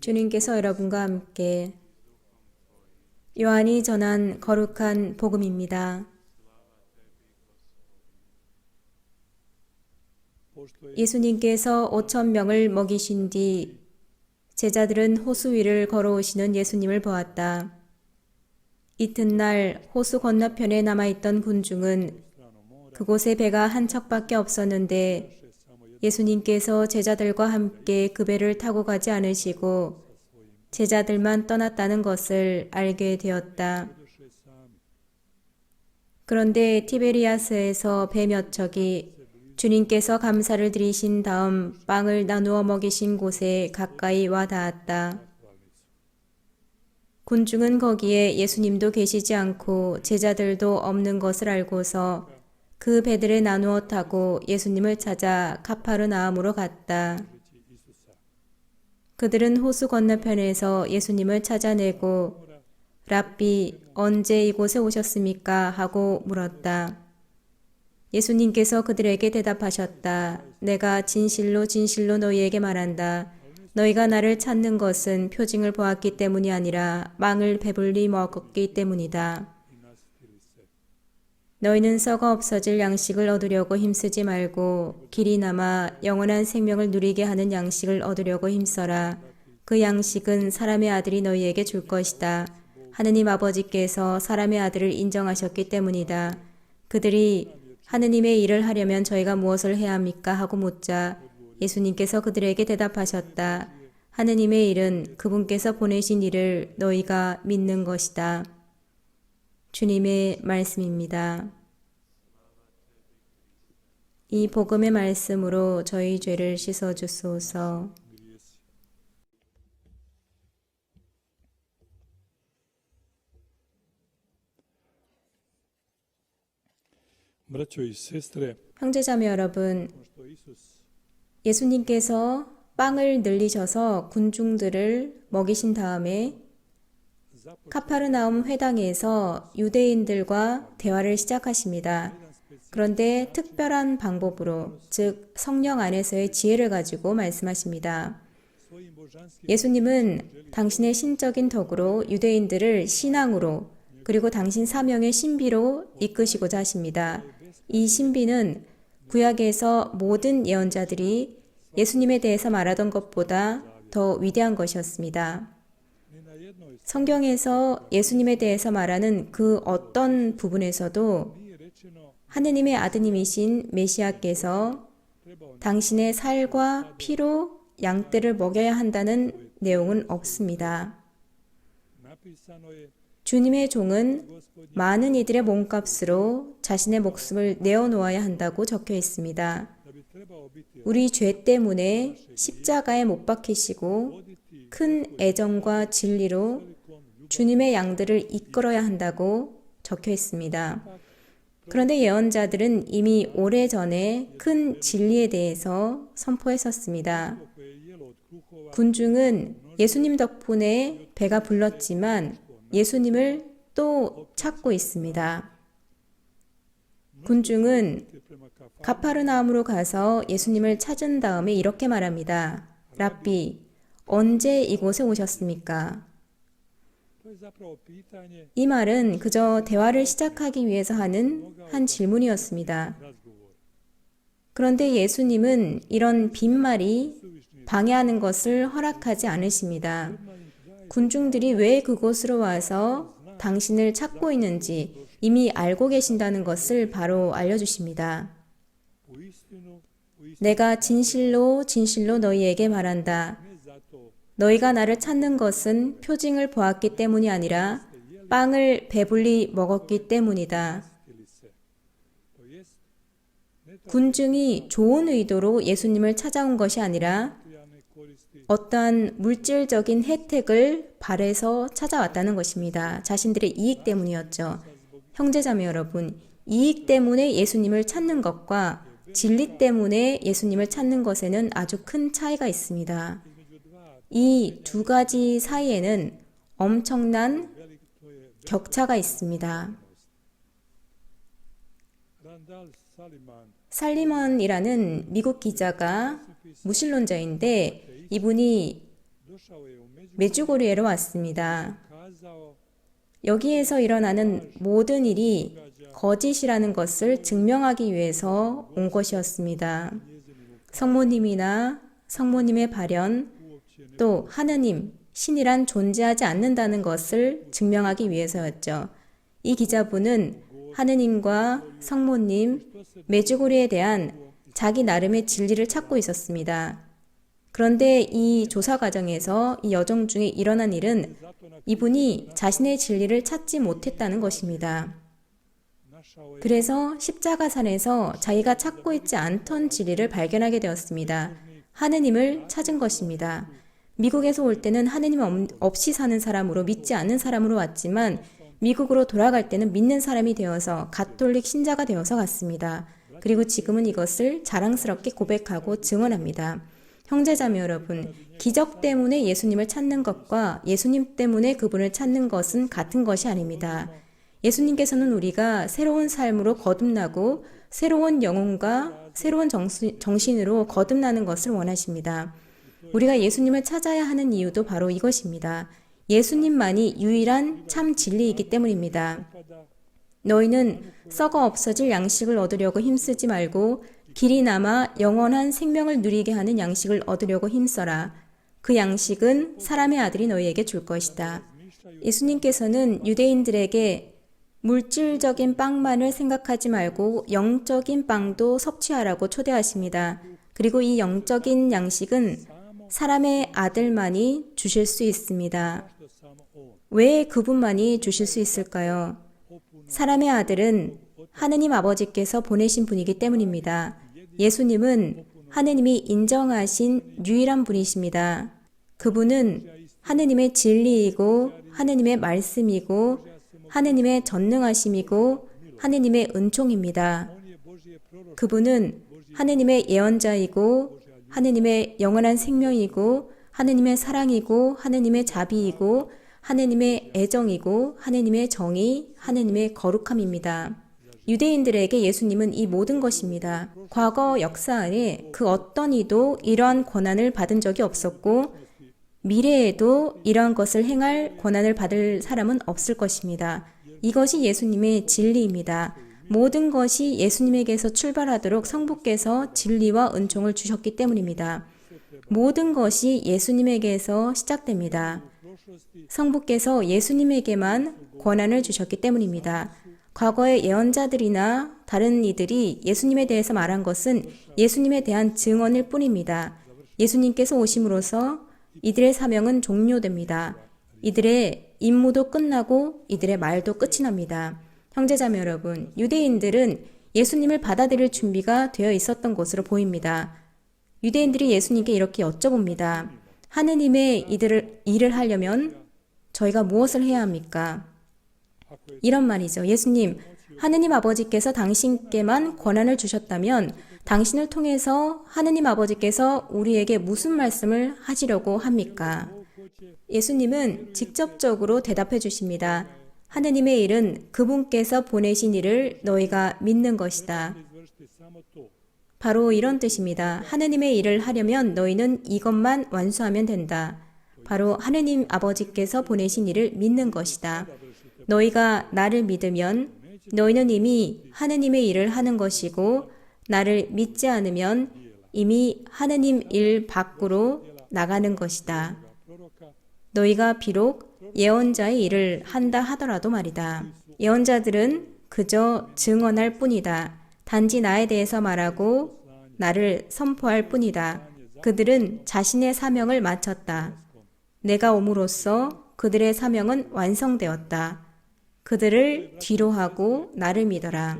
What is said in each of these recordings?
주님께서 여러분과 함께 요한이 전한 거룩한 복음입니다. 예수님께서 5,000명을 먹이신 뒤 제자들은 호수 위를 걸어오시는 예수님을 보았다. 이튿날 호수 건너편에 남아있던 군중은 그곳에 배가 한 척밖에 없었는데 예수님께서 제자들과 함께 그 배를 타고 가지 않으시고 제자들만 떠났다는 것을 알게 되었다. 그런데 티베리아스에서 배 몇 척이 주님께서 감사를 드리신 다음 빵을 나누어 먹이신 곳에 가까이 와 닿았다. 군중은 거기에 예수님도 계시지 않고 제자들도 없는 것을 알고서 그 배들에 나누어 타고 예수님을 찾아 가파르나움으로 갔다. 그들은 호수 건너편에서 예수님을 찾아내고 랍비, 언제 이곳에 오셨습니까? 하고 물었다. 예수님께서 그들에게 대답하셨다. 내가 진실로 진실로 너희에게 말한다. 너희가 나를 찾는 것은 표징을 보았기 때문이 아니라 빵을 배불리 먹었기 때문이다. 너희는 썩어 없어질 양식을 얻으려고 힘쓰지 말고 길이 남아 영원한 생명을 누리게 하는 양식을 얻으려고 힘써라. 그 양식은 사람의 아들이 너희에게 줄 것이다. 하느님 아버지께서 사람의 아들을 인정하셨기 때문이다. 그들이 하느님의 일을 하려면 저희가 무엇을 해야 합니까? 하고 묻자 예수님께서 그들에게 대답하셨다. 하느님의 일은 그분께서 보내신 일을 너희가 믿는 것이다. 주님의 말씀입니다. 이 복음의 말씀으로 저희 죄를 씻어주소서. 형제자매 여러분, 예수님께서 빵을 늘리셔서 군중들을 먹이신 다음에 카파르나움 회당에서 유대인들과 대화를 시작하십니다. 그런데 특별한 방법으로, 즉 성령 안에서의 지혜를 가지고 말씀하십니다. 예수님은 당신의 신적인 덕으로 유대인들을 신앙으로 그리고 당신 사명의 신비로 이끄시고자 하십니다. 이 신비는 구약에서 모든 예언자들이 예수님에 대해서 말하던 것보다 더 위대한 것이었습니다. 성경에서 예수님에 대해서 말하는 그 어떤 부분에서도 하느님의 아드님이신 메시아께서 당신의 살과 피로 양떼를 먹여야 한다는 내용은 없습니다. 주님의 종은 많은 이들의 몸값으로 자신의 목숨을 내어놓아야 한다고 적혀 있습니다. 우리 죄 때문에 십자가에 못 박히시고 큰 애정과 진리로 주님의 양들을 이끌어야 한다고 적혀 있습니다. 그런데 예언자들은 이미 오래전에 큰 진리에 대해서 선포했었습니다. 군중은 예수님 덕분에 배가 불렀지만 예수님을 또 찾고 있습니다. 군중은 가파르나움으로 가서 예수님을 찾은 다음에 이렇게 말합니다. 랍비, 언제 이곳에 오셨습니까? 이 말은 그저 대화를 시작하기 위해서 하는 한 질문이었습니다. 그런데 예수님은 이런 빈말이 방해하는 것을 허락하지 않으십니다. 군중들이 왜 그곳으로 와서 당신을 찾고 있는지 이미 알고 계신다는 것을 바로 알려주십니다. 내가 진실로 진실로 너희에게 말한다. 너희가 나를 찾는 것은 표징을 보았기 때문이 아니라 빵을 배불리 먹었기 때문이다. 군중이 좋은 의도로 예수님을 찾아온 것이 아니라 어떠한 물질적인 혜택을 바래서 찾아왔다는 것입니다. 자신들의 이익 때문이었죠. 형제자매 여러분, 이익 때문에 예수님을 찾는 것과 진리 때문에 예수님을 찾는 것에는 아주 큰 차이가 있습니다. 이 두 가지 사이에는 엄청난 격차가 있습니다. 살리먼이라는 미국 기자가 무신론자인데 이분이 메주고리에로 왔습니다. 여기에서 일어나는 모든 일이 거짓이라는 것을 증명하기 위해서 온 것이었습니다. 성모님이나 성모님의 발현, 또 하느님, 신이란 존재하지 않는다는 것을 증명하기 위해서였죠. 이 기자분은 하느님과 성모님, 메주고리에 대한 자기 나름의 진리를 찾고 있었습니다. 그런데 이 조사 과정에서 이 여정 중에 일어난 일은 이분이 자신의 진리를 찾지 못했다는 것입니다. 그래서 십자가산에서 자기가 찾고 있지 않던 진리를 발견하게 되었습니다. 하느님을 찾은 것입니다. 미국에서 올 때는 하느님 없이 사는 사람으로, 믿지 않는 사람으로 왔지만 미국으로 돌아갈 때는 믿는 사람이 되어서 가톨릭 신자가 되어서 갔습니다. 그리고 지금은 이것을 자랑스럽게 고백하고 증언합니다. 형제자매 여러분, 기적 때문에 예수님을 찾는 것과 예수님 때문에 그분을 찾는 것은 같은 것이 아닙니다. 예수님께서는 우리가 새로운 삶으로 거듭나고 새로운 영혼과 새로운 정신으로 거듭나는 것을 원하십니다. 우리가 예수님을 찾아야 하는 이유도 바로 이것입니다. 예수님만이 유일한 참 진리이기 때문입니다. 너희는 썩어 없어질 양식을 얻으려고 힘쓰지 말고 길이 남아 영원한 생명을 누리게 하는 양식을 얻으려고 힘써라. 그 양식은 사람의 아들이 너희에게 줄 것이다. 예수님께서는 유대인들에게 물질적인 빵만을 생각하지 말고 영적인 빵도 섭취하라고 초대하십니다. 그리고 이 영적인 양식은 사람의 아들만이 주실 수 있습니다. 왜 그분만이 주실 수 있을까요? 사람의 아들은 하느님 아버지께서 보내신 분이기 때문입니다. 예수님은 하느님이 인정하신 유일한 분이십니다. 그분은 하느님의 진리이고 하느님의 말씀이고 하느님의 전능하심이고 하느님의 은총입니다. 그분은 하느님의 예언자이고 하느님의 영원한 생명이고 하느님의 사랑이고 하느님의 자비이고 하느님의 애정이고 하느님의 정의, 하느님의 거룩함입니다. 유대인들에게 예수님은 이 모든 것입니다. 과거 역사 안에 그 어떤 이도 이러한 권한을 받은 적이 없었고 미래에도 이러한 것을 행할 권한을 받을 사람은 없을 것입니다. 이것이 예수님의 진리입니다. 모든 것이 예수님에게서 출발하도록 성부께서 진리와 은총을 주셨기 때문입니다. 모든 것이 예수님에게서 시작됩니다. 성부께서 예수님에게만 권한을 주셨기 때문입니다. 과거의 예언자들이나 다른 이들이 예수님에 대해서 말한 것은 예수님에 대한 증언일 뿐입니다. 예수님께서 오심으로써 이들의 사명은 종료됩니다. 이들의 임무도 끝나고 이들의 말도 끝이 납니다. 형제자매 여러분, 유대인들은 예수님을 받아들일 준비가 되어 있었던 것으로 보입니다. 유대인들이 예수님께 이렇게 여쭤봅니다. 하느님의 일을 하려면 저희가 무엇을 해야 합니까? 이런 말이죠. 예수님, 하느님 아버지께서 당신께만 권한을 주셨다면 당신을 통해서 하느님 아버지께서 우리에게 무슨 말씀을 하시려고 합니까? 예수님은 직접적으로 대답해 주십니다. 하느님의 일은 그분께서 보내신 일을 너희가 믿는 것이다. 바로 이런 뜻입니다. 하느님의 일을 하려면 너희는 이것만 완수하면 된다. 바로 하느님 아버지께서 보내신 일을 믿는 것이다. 너희가 나를 믿으면 너희는 이미 하느님의 일을 하는 것이고 나를 믿지 않으면 이미 하느님 일 밖으로 나가는 것이다. 너희가 비록 예언자의 일을 한다 하더라도 말이다. 예언자들은 그저 증언할 뿐이다. 단지 나에 대해서 말하고 나를 선포할 뿐이다. 그들은 자신의 사명을 마쳤다. 내가 옴으로써 그들의 사명은 완성되었다. 그들을 뒤로 하고 나를 믿어라.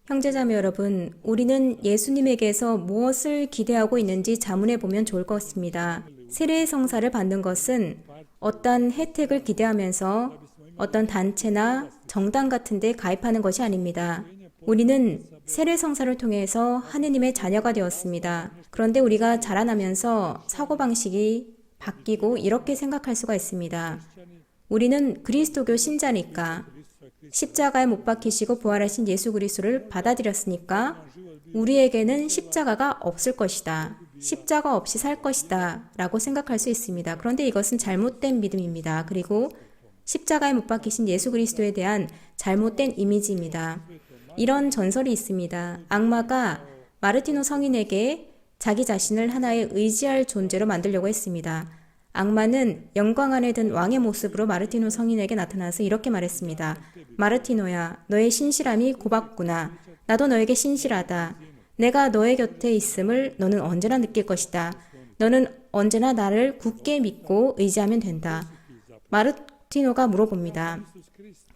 형제자매 여러분, 우리는 예수님에게서 무엇을 기대하고 있는지 자문해 보면 좋을 것 같습니다. 세례의 성사를 받는 것은 어떤 혜택을 기대하면서 어떤 단체나 정당 같은 데 가입하는 것이 아닙니다. 우리는 세례 성사를 통해서 하느님의 자녀가 되었습니다. 그런데 우리가 자라나면서 사고방식이 바뀌고 이렇게 생각할 수가 있습니다. 우리는 그리스도교 신자니까, 십자가에 못 박히시고 부활하신 예수 그리스도를 받아들였으니까 우리에게는 십자가가 없을 것이다. 십자가 없이 살 것이다 라고 생각할 수 있습니다. 그런데 이것은 잘못된 믿음입니다. 그리고 십자가에 못 박히신 예수 그리스도에 대한 잘못된 이미지입니다. 이런 전설이 있습니다. 악마가 마르티노 성인에게 자기 자신을 하나의 의지할 존재로 만들려고 했습니다. 악마는 영광 안에 든 왕의 모습으로 마르티노 성인에게 나타나서 이렇게 말했습니다. 마르티노야, 너의 신실함이 고맙구나. 나도 너에게 신실하다. 내가 너의 곁에 있음을 너는 언제나 느낄 것이다. 너는 언제나 나를 굳게 믿고 의지하면 된다. 마르티노가 물어봅니다.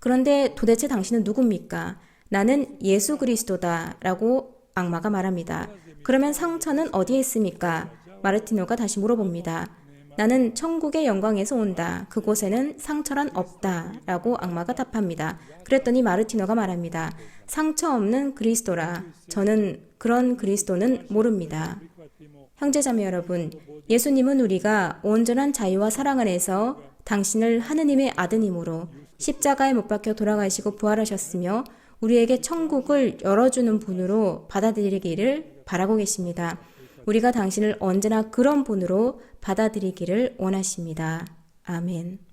그런데 도대체 당신은 누굽니까? 나는 예수 그리스도다 라고 악마가 말합니다. 그러면 상처는 어디에 있습니까? 마르티노가 다시 물어봅니다. 나는 천국의 영광에서 온다. 그곳에는 상처란 없다 라고 악마가 답합니다. 그랬더니 마르티노가 말합니다. 상처 없는 그리스도라. 저는 그런 그리스도는 모릅니다. 형제자매 여러분, 예수님은 우리가 온전한 자유와 사랑 안에서 당신을 하느님의 아드님으로 십자가에 못 박혀 돌아가시고 부활하셨으며 우리에게 천국을 열어주는 분으로 받아들이기를 바라고 계십니다. 우리가 당신을 언제나 그런 분으로 받아들이기를 원하십니다. 아멘.